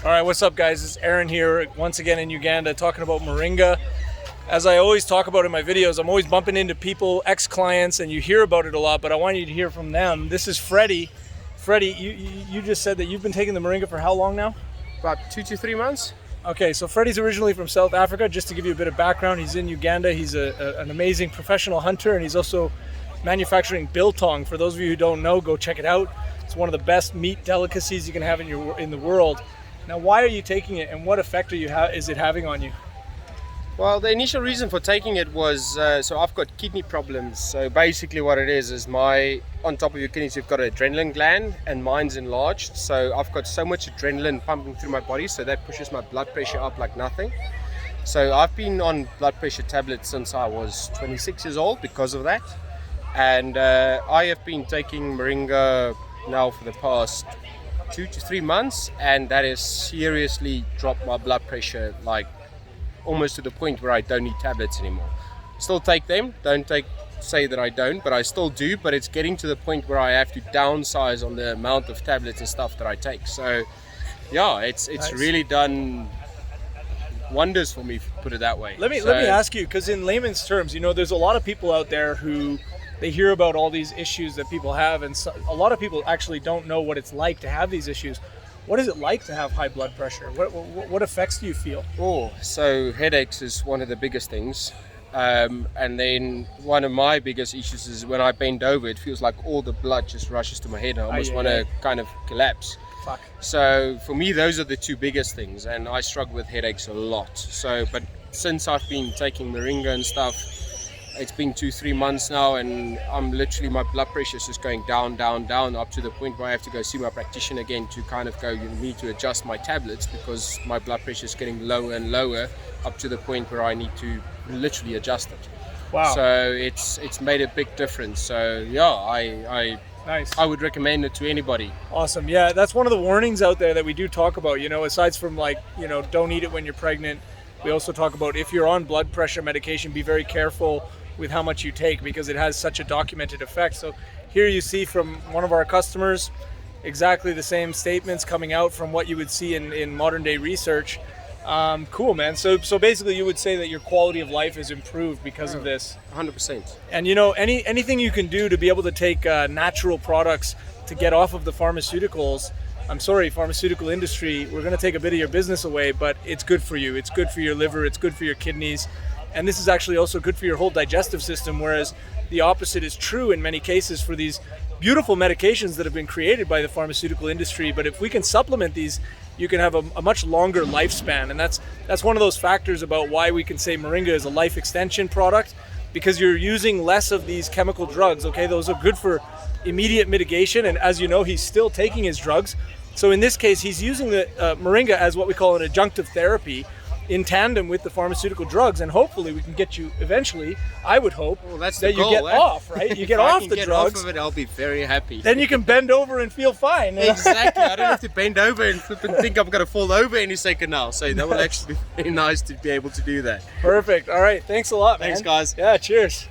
All right, what's up, guys? It's Aaron here once again in Uganda talking about Moringa. As I always talk about in my videos, I'm always bumping into people, ex-clients, and you hear about it a lot, but I want you to hear from them. This is Freddie. Freddie, you just said that you've been taking the Moringa for how long now? About 2 to 3 months. Okay, so Freddie's originally from South Africa. Just to give you a bit of background, he's in Uganda. He's an amazing professional hunter, and he's also manufacturing biltong. For those of you who don't know, go check it out. It's one of the best meat delicacies you can have in the world. Now, why are you taking it, and what effect is it having on you? Well, the initial reason for taking it was, so I've got kidney problems. So basically what it is on top of your kidneys, you've got an adrenaline gland, and mine's enlarged. So I've got so much adrenaline pumping through my body, so that pushes my blood pressure up like nothing. So I've been on blood pressure tablets since I was 26 years old because of that. And I have been taking Moringa now for the past 2 to 3 months, and that has seriously dropped my blood pressure, like almost to the point where I don't need tablets anymore. Still take them, say that I don't, but I still do, but it's getting to the point where I have to downsize on the amount of tablets and stuff that I take. So yeah, it's nice. Really done wonders for me, put it that way. Let me ask you, because in layman's terms, there's a lot of people out there who they hear about all these issues that people have, and a lot of people actually don't know what it's like to have these issues. What is it like to have high blood pressure? What effects do you feel? Oh, so headaches is one of the biggest things. And then one of my biggest issues is when I bend over, it feels like all the blood just rushes to my head. I almost want to kind of collapse. Fuck. So for me, those are the two biggest things, and I struggle with headaches a lot. So, but since I've been taking Moringa and stuff, it's been 2-3 months now, and I'm literally, my blood pressure is just going down, up to the point where I have to go see my practitioner again to kind of go, you need to adjust my tablets because my blood pressure is getting lower and lower, up to the point where I need to literally adjust it. Wow. So it's made a big difference. So yeah, Nice. I would recommend it to anybody. Awesome. Yeah, that's one of the warnings out there that we do talk about, aside from don't eat it when you're pregnant. We also talk about if you're on blood pressure medication, be very careful with how much you take because it has such a documented effect. So here you see from one of our customers exactly the same statements coming out from what you would see in modern day research. Cool, man. So basically you would say that your quality of life is improved because of this. 100%. And anything you can do to be able to take natural products to get off of the pharmaceuticals. I'm sorry, pharmaceutical industry, we're going to take a bit of your business away, but it's good for you. It's good for your liver. It's good for your kidneys. And this is actually also good for your whole digestive system, whereas the opposite is true in many cases for these beautiful medications that have been created by the pharmaceutical industry. But if we can supplement these, you can have a much longer lifespan. And that's one of those factors about why we can say Moringa is a life extension product, because you're using less of these chemical drugs. Okay, those are good for immediate mitigation. And as you know, he's still taking his drugs. So in this case, he's using the Moringa as what we call an adjunctive therapy in tandem with the pharmaceutical drugs, and hopefully we can get you eventually, I would hope, that's that the goal, you get off, right? You get off the drugs. Off of it, I'll be very happy. Then you can bend over and feel fine. Exactly. I don't have to bend over and think I'm going to fall over any second now. So that will actually be very nice to be able to do that. Perfect. All right. Thanks a lot, man. Thanks, guys. Yeah, cheers.